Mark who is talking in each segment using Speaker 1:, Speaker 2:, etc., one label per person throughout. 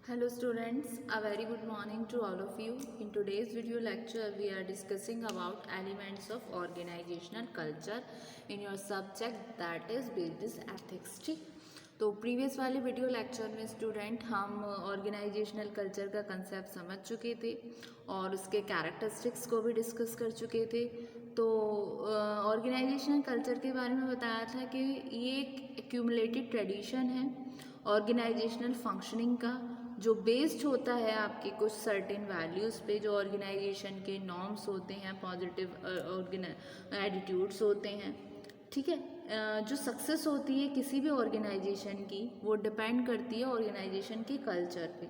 Speaker 1: Hello students, a very good morning to all of you. In today's video lecture, we are discussing about elements of organizational culture in your subject that is business ethics. ठीक, तो previous वाले video lecture में student हम organisational culture का concept समझ चुके थे और उसके कैरेक्टरिस्टिक्स को भी डिस्कस कर चुके थे। तो ऑर्गेनाइजेशनल कल्चर के बारे में बताया था कि ये एक एक्यूमुलेटेड ट्रेडिशन है ऑर्गेनाइजेशनल फंक्शनिंग का, जो बेस्ड होता है आपके कुछ सर्टेन वैल्यूज़ पे, जो ऑर्गेनाइजेशन के नॉर्म्स होते हैं, पॉजिटिव एटीट्यूड्स होते हैं। ठीक है, जो सक्सेस होती है किसी भी ऑर्गेनाइजेशन की वो डिपेंड करती है ऑर्गेनाइजेशन के कल्चर पे,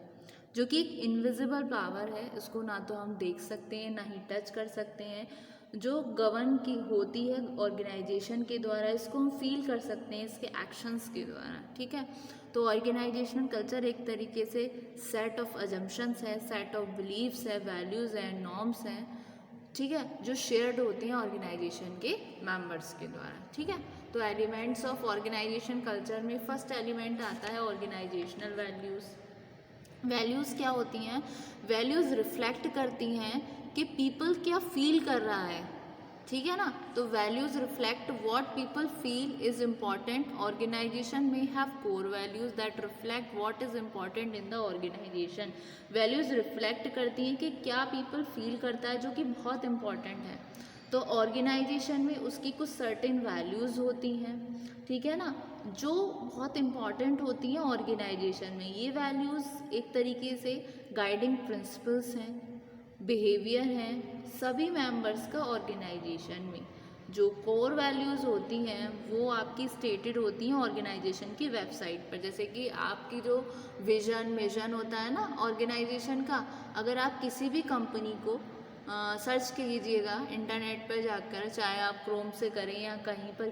Speaker 1: जो कि एक इनविजिबल पावर है। इसको ना तो हम देख सकते हैं ना ही टच कर सकते हैं, जो गवर्न की होती है ऑर्गेनाइजेशन के द्वारा। इसको हम फील कर सकते हैं इसके एक्शंस के द्वारा। ठीक है, तो ऑर्गेनाइजेशनल कल्चर एक तरीके से सेट ऑफ अजम्पशंस है, सेट ऑफ बिलीव्स है, वैल्यूज़ हैं, नॉर्म्स हैं, ठीक है, जो शेयर्ड होती हैं ऑर्गेनाइजेशन के मेंबर्स के द्वारा। ठीक है, तो एलिमेंट्स ऑफ ऑर्गेनाइजेशन कल्चर में फर्स्ट एलिमेंट आता है ऑर्गेनाइजेशनल वैल्यूज़। वैल्यूज़ क्या होती हैं? वैल्यूज़ रिफ्लेक्ट करती हैं कि पीपल क्या फील कर रहा है। ठीक है ना, तो values reflect what people feel is important. Organization में have core values that reflect what is important in the organization. Values reflect करती हैं कि क्या पीपल फील करता है, जो कि बहुत इम्पॉर्टेंट है। तो ऑर्गेनाइजेशन में उसकी कुछ सर्टेन वैल्यूज़ होती हैं, ठीक है ना, जो बहुत इम्पॉर्टेंट होती हैं ऑर्गेनाइजेशन में। ये वैल्यूज़ एक तरीके से गाइडिंग प्रिंसिपल्स हैं, बिहेवियर हैं सभी मेंबर्स का ऑर्गेनाइजेशन में। जो कोर वैल्यूज़ होती हैं वो आपकी स्टेटेड होती हैं ऑर्गेनाइजेशन की वेबसाइट पर। जैसे कि आपकी जो विजन मिशन होता है ना ऑर्गेनाइजेशन का, अगर आप किसी भी कंपनी को सर्च कीजिएगा इंटरनेट पर जाकर, चाहे आप क्रोम से करें या कहीं पर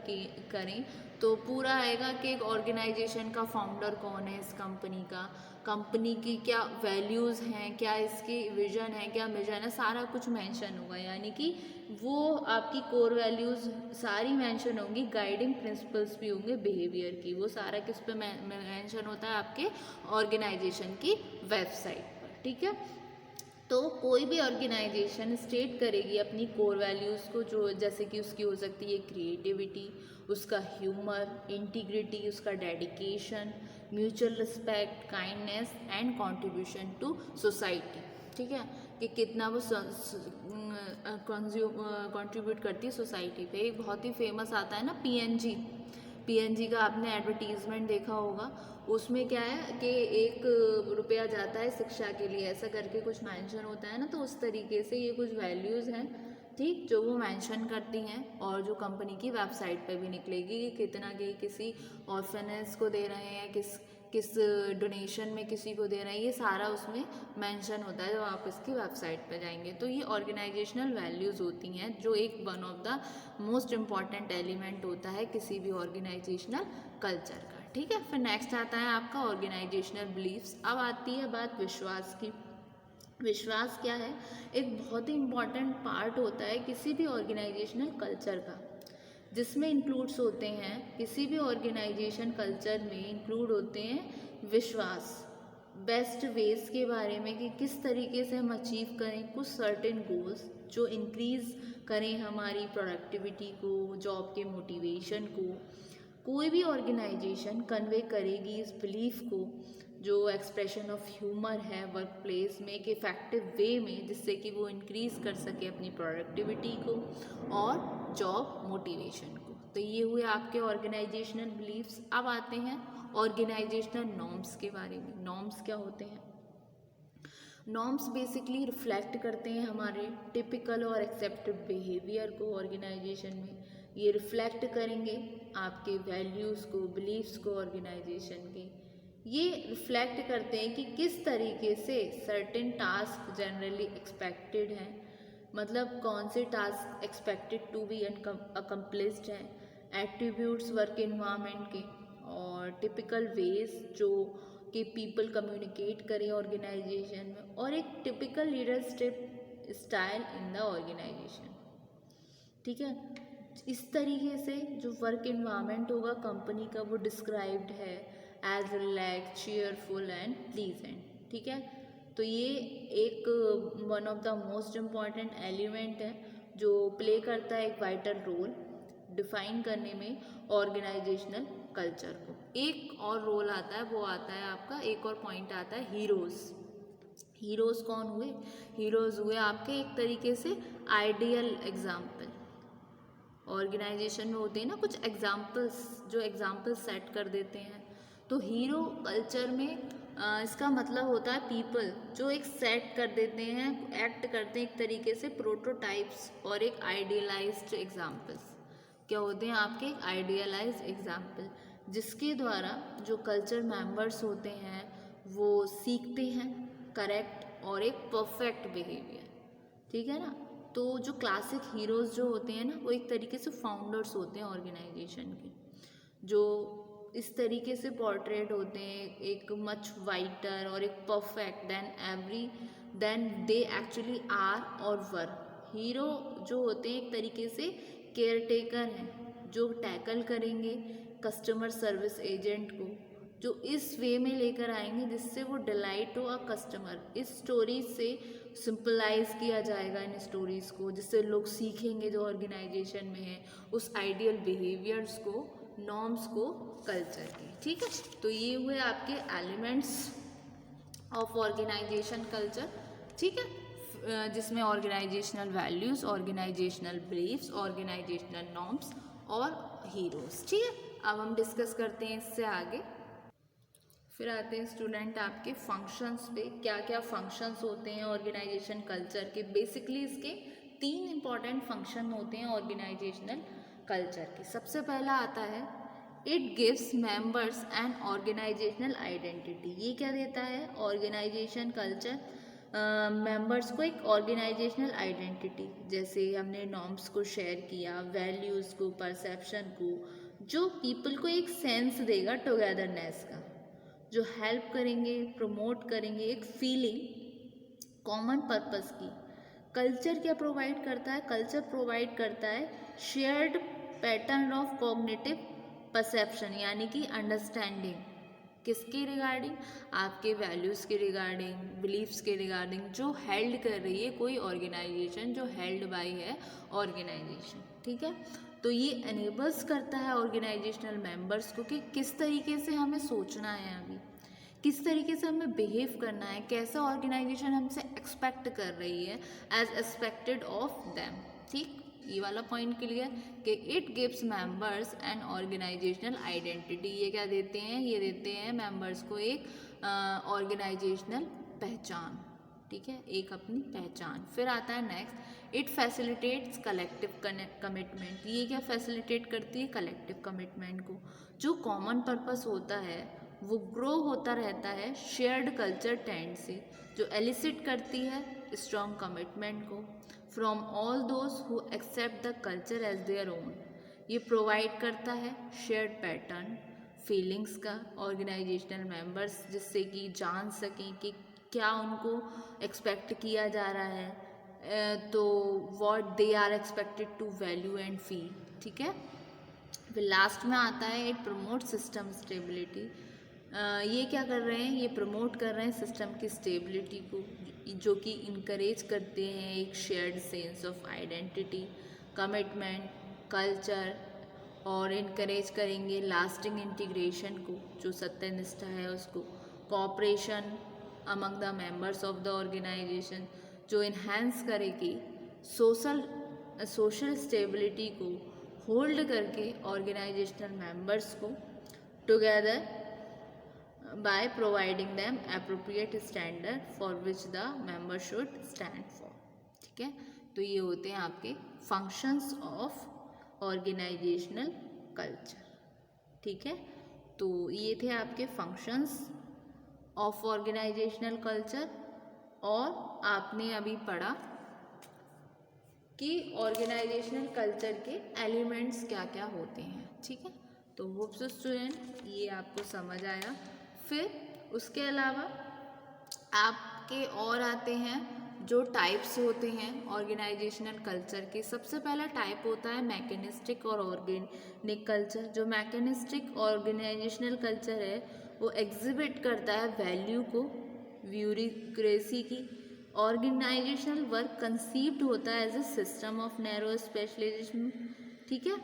Speaker 1: करें, तो पूरा आएगा कि एक ऑर्गेनाइजेशन का फाउंडर कौन है, इस कंपनी का, कंपनी की क्या वैल्यूज़ हैं, क्या इसकी विजन है, क्या मिशन है, सारा कुछ मेंशन होगा। यानी कि वो आपकी कोर वैल्यूज़ सारी मेंशन होंगी, गाइडिंग प्रिंसिपल्स भी होंगे बिहेवियर की। वो सारा किस पे मेंशन होता है? आपके ऑर्गेनाइजेशन की वेबसाइट पर। ठीक है, तो कोई भी ऑर्गेनाइजेशन स्टेट करेगी अपनी कोर वैल्यूज़ को, जो जैसे कि उसकी हो सकती है क्रिएटिविटी, उसका ह्यूमर, इंटीग्रिटी, उसका dedication, mutual respect, kindness and contribution to society. ठीक है, कि कितना वो कंट्रीब्यूट करती है सोसाइटी पे। एक बहुत ही फेमस आता है ना पीएनजी का आपने एडवर्टीजमेंट देखा होगा। उसमें क्या है कि 1 रुपया जाता है शिक्षा के लिए, ऐसा करके कुछ मेंशन होता है ना। तो उस तरीके से ये कुछ वैल्यूज़ हैं, ठीक, जो वो मेंशन करती हैं और जो कंपनी की वेबसाइट पे भी निकलेगी कि कितना कि किसी ऑर्फेनेज को दे रहे हैं, किस डोनेशन में किसी को दे रहे हैं, ये सारा उसमें मेंशन होता है जब आप इसकी वेबसाइट पर जाएंगे। तो ये ऑर्गेनाइजेशनल वैल्यूज़ होती हैं, जो एक one of the most important element होता है किसी भी ऑर्गेनाइजेशनल कल्चर का। ठीक है, फिर नेक्स्ट आता है आपका ऑर्गेनाइजेशनल बिलीफ्स। अब आती है बात विश्वास की। विश्वास क्या है? एक बहुत ही इम्पॉर्टेंट पार्ट होता है किसी भी ऑर्गेनाइजेशनल कल्चर का, जिसमें इंक्लूड्स होते हैं, किसी भी ऑर्गेनाइजेशन कल्चर में इंक्लूड होते हैं विश्वास, बेस्ट वेज के बारे में कि किस तरीके से हम अचीव करें कुछ सर्टेन गोल्स, जो इंक्रीज़ करें हमारी प्रोडक्टिविटी को, जॉब के मोटिवेशन को। कोई भी ऑर्गेनाइजेशन कन्वे करेगी इस बिलीफ को, जो एक्सप्रेशन ऑफ ह्यूमर है वर्क प्लेस में, एक इफ़ेक्टिव वे में, जिससे कि वो इंक्रीज़ कर सके अपनी प्रोडक्टिविटी को और जॉब मोटिवेशन को। तो ये हुए आपके ऑर्गेनाइजेशनल बिलीफ्स। अब आते हैं ऑर्गेनाइजेशनल नॉर्म्स के बारे में। नॉर्म्स क्या होते हैं? नॉर्म्स बेसिकली रिफ्लेक्ट करते हैं हमारे टिपिकल और एक्सेप्टेड बिहेवियर को ऑर्गेनाइजेशन में। ये रिफ्लेक्ट करेंगे आपके वैल्यूज़ को, बिलीव्स को ऑर्गेनाइजेशन के। ये रिफ्लेक्ट करते हैं कि किस तरीके से सर्टेन टास्क जनरली एक्सपेक्टेड हैं, मतलब कौन से task expected to be accomplished हैं, एट्रीब्यूट्स वर्क इन्वायरमेंट के, और टिपिकल वेज जो कि पीपल कम्युनिकेट करें ऑर्गेनाइजेशन में, और एक typical leadership style in the organisation. ठीक है, इस तरीके से जो वर्क इन्वायरमेंट होगा कंपनी का वो डिस्क्राइब्ड है as relax, cheerful and pleasant. ठीक है। तो ये एक one of the most important element है जो प्ले करता है एक वाइटल रोल डिफाइन करने में ऑर्गेनाइजेशनल कल्चर को। एक और रोल आता है, वो आता है आपका, एक और पॉइंट आता है हीरोज़। हीरोज़ कौन हुए? हीरोज़ हुए आपके एक तरीके से आइडियल एग्जाम्पल। ऑर्गेनाइजेशन में होते हैं ना कुछ एग्जाम्पल्स, जो एग्जाम्पल्स सेट कर देते हैं। तो हीरो कल्चर में इसका मतलब होता है पीपल जो एक सेट कर देते हैं, एक्ट करते हैं एक तरीके से प्रोटोटाइप्स और एक आइडियलाइज्ड एग्जाम्पल्स। क्या होते हैं आपके? एक आइडियलाइज्ड एग्जाम्पल, जिसके द्वारा जो कल्चर मेंबर्स होते हैं वो सीखते हैं करेक्ट और एक परफेक्ट बिहेवियर, ठीक है ना। तो जो क्लासिक हीरोज़ जो होते हैं ना, वो एक तरीके से फाउंडर्स होते हैं ऑर्गेनाइजेशन के, जो इस तरीके से पोर्ट्रेट होते हैं, एक मच वाइटर और एक perfect then they actually are और वर। हीरो जो होते हैं एक तरीके से केयर टेकर हैं, जो टैकल करेंगे कस्टमर सर्विस एजेंट को, जो इस वे में लेकर आएंगे जिससे वो डिलाइट हो अ कस्टमर। इस स्टोरी से सिंपलाइज किया जाएगा इन स्टोरीज़ को, जिससे लोग सीखेंगे जो ऑर्गेनाइजेशन में है उस आइडियल बिहेवियर्स को, नॉर्म्स को, कल्चर की, ठीक है। तो ये हुए आपके एलिमेंट्स ऑफ ऑर्गेनाइजेशन कल्चर, ठीक है, जिसमें organisational values, organisational beliefs, organisational norms और हीरोज़, ठीक है। अब हम डिस्कस करते हैं इससे आगे। फिर आते हैं स्टूडेंट आपके फंक्शंस पे। क्या क्या फंक्शंस होते हैं ऑर्गेनाइजेशन कल्चर के? बेसिकली इसके 3 इंपॉर्टेंट फंक्शन होते हैं ऑर्गेनाइजेशनल कल्चर के। सबसे पहला आता है it gives members an organisational identity. ये क्या देता है? ऑर्गेनाइजेशन कल्चर मेंबर्स को एक ऑर्गेनाइजेशनल आइडेंटिटी, जैसे हमने नॉर्म्स को शेयर किया, वैल्यूज़ को, परसेप्शन को, जो पीपल को एक सेंस देगा टुगेदरनेस का, जो हेल्प करेंगे, प्रमोट करेंगे एक फीलिंग कॉमन पर्पस की। कल्चर क्या प्रोवाइड करता है? कल्चर प्रोवाइड करता है shared pattern of cognitive perception, यानी कि अंडरस्टैंडिंग। किसके रिगार्डिंग? आपके वैल्यूज़ के रिगार्डिंग, बिलीफ्स के रिगार्डिंग, जो हेल्ड कर रही है कोई ऑर्गेनाइजेशन, जो हेल्ड बाय है ऑर्गेनाइजेशन, ठीक है। तो ये एनेबल्स करता है ऑर्गेनाइजेशनल मेंबर्स को कि किस तरीके से हमें सोचना है, अभी किस तरीके से हमें बिहेव करना है, कैसा ऑर्गेनाइजेशन हमसे एक्सपेक्ट कर रही है एज एक्सपेक्टेड ऑफ देम, ठीक। ये वाला पॉइंट क्लियर कि it gives members an organisational identity. ये क्या देते हैं? ये देते हैं मेंबर्स को एक ऑर्गेनाइजेशनल पहचान, ठीक है, एक अपनी पहचान। फिर आता है next, it facilitates collective commitment. ये क्या फैसिलिटेट करती है? कलेक्टिव कमिटमेंट को। जो कॉमन पर्पस होता है वो ग्रो होता रहता है शेयर्ड कल्चर ट्रेंड से, जो एलिसिट करती है स्ट्रॉन्ग कमिटमेंट को from all those who accept the culture as their own. ये प्रोवाइड करता है शेयर्ड पैटर्न फीलिंग्स का ऑर्गेनाइजेशनल मेंबर्स, जिससे कि जान सकें कि क्या उनको एक्सपेक्ट किया जा रहा है, तो what they are expected to value and feel, ठीक है। फिर लास्ट में आता है इट प्रमोट सिस्टम स्टेबिलिटी। ये क्या कर रहे हैं? ये प्रमोट कर रहे हैं सिस्टम की स्टेबिलिटी को, जो कि इनकरेज करते हैं एक shared sense of identity, commitment, culture, और इनकरेज करेंगे लास्टिंग इंटीग्रेशन को, जो सत्यनिष्ठा है उसको, cooperation among the members of the organisation, जो इन्हेंस करेगी सोशल स्टेबिलिटी को होल्ड करके ऑर्गेनाइजेशनल मेंबर्स को together by providing them appropriate standard for which the member should stand for, ठीक है। तो ये होते हैं आपके functions of organizational culture, ठीक है। तो ये थे आपके functions of organizational culture, और आपने अभी पढ़ा कि ऑर्गेनाइजेशनल कल्चर के एलिमेंट्स क्या क्या होते हैं, ठीक है। तो होप सो स्टूडेंट ये आपको समझ आया। फिर उसके अलावा आपके और आते हैं जो टाइप्स होते हैं ऑर्गेनाइजेशनल कल्चर के। सबसे पहला टाइप होता है मैकेनिस्टिक और ऑर्गेनिक कल्चर। जो मैकेनिस्टिक ऑर्गेनाइजेशनल कल्चर है वो एग्जिबिट करता है वैल्यू को, ब्यूरोक्रेसी की। ऑर्गेनाइजेशनल वर्क कंसीव्ड होता है as a system of narrow specialisation, ठीक है।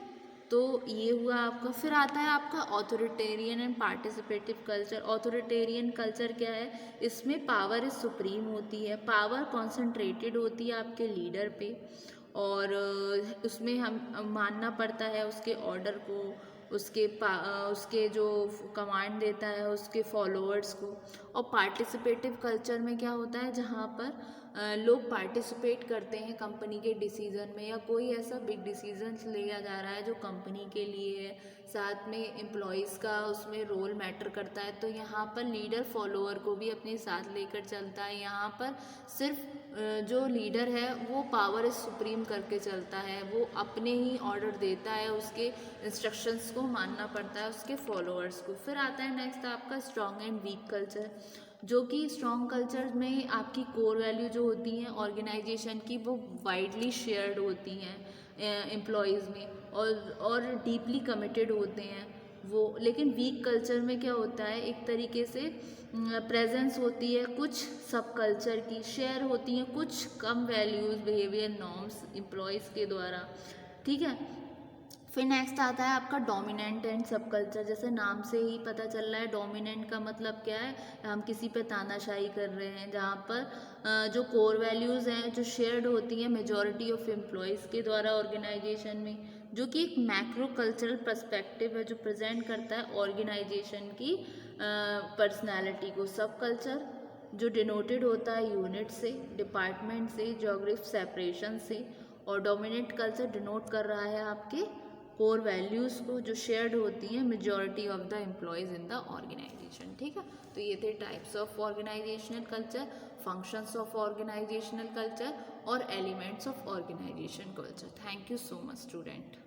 Speaker 1: तो ये हुआ आपका। फिर आता है आपका authoritarian and participative culture. Authoritarian culture क्या है, इसमें पावर इज सुप्रीम होती है, पावर कॉन्सेंट्रेटेड होती है आपके लीडर पे, और उसमें हम मानना पड़ता है उसके ऑर्डर को, उसके जो कमांड देता है उसके फॉलोअर्स को। और पार्टिसिपेटिव कल्चर में क्या होता है, जहाँ पर लोग पार्टिसिपेट करते हैं कंपनी के डिसीज़न में, या कोई ऐसा बिग डिसीजन लिया जा रहा है जो कंपनी के लिए है, साथ में एम्प्लॉयज़ का उसमें रोल मैटर करता है, तो यहाँ पर लीडर फॉलोअर को भी अपने साथ लेकर चलता है। यहाँ पर सिर्फ जो लीडर है वो पावर इज सुप्रीम करके चलता है, वो अपने ही ऑर्डर देता है, उसके इंस्ट्रक्शंस को मानना पड़ता है उसके फॉलोअर्स को। फिर आता है नेक्स्ट आपका स्ट्रॉन्ग एंड वीक कल्चर, जो कि स्ट्रॉन्ग कल्चर में आपकी कोर वैल्यू जो होती हैं ऑर्गेनाइजेशन की वो वाइडली शेयर्ड होती हैं एम्प्लॉयज़ में, और डीपली कमिटेड होते हैं वो। लेकिन वीक कल्चर में क्या होता है, एक तरीके से प्रेजेंस होती है कुछ सब कल्चर की, शेयर होती हैं कुछ कम वैल्यूज़, बिहेवियर नॉर्म्स एम्प्लॉयज़ के द्वारा, ठीक है। फिर नेक्स्ट आता है आपका डोमिनेंट एंड सब कल्चर। जैसे नाम से ही पता चल रहा है, डोमिनेंट का मतलब क्या है, हम किसी पे तानाशाही कर रहे हैं, जहाँ पर जो कोर वैल्यूज़ हैं जो शेयर्ड होती हैं मेजॉरिटी ऑफ एम्प्लॉयज़ के द्वारा ऑर्गेनाइजेशन में, जो कि एक मैक्रो कल्चरल पर्सपेक्टिव है जो प्रेजेंट करता है ऑर्गेनाइजेशन की पर्सनैलिटी को। सब कल्चर जो डिनोटेड होता है यूनिट से, डिपार्टमेंट से, जोग्राफिक सेपरेशन से, और डोमिनेंट कल्चर डिनोट कर रहा है आपके कोर वैल्यूज़ को जो शेयर्ड होती हैं majority of the employees in the organisation, ठीक है। तो ये थे types of organizational culture, functions of organizational culture, और elements of organization culture. Thank you so much student.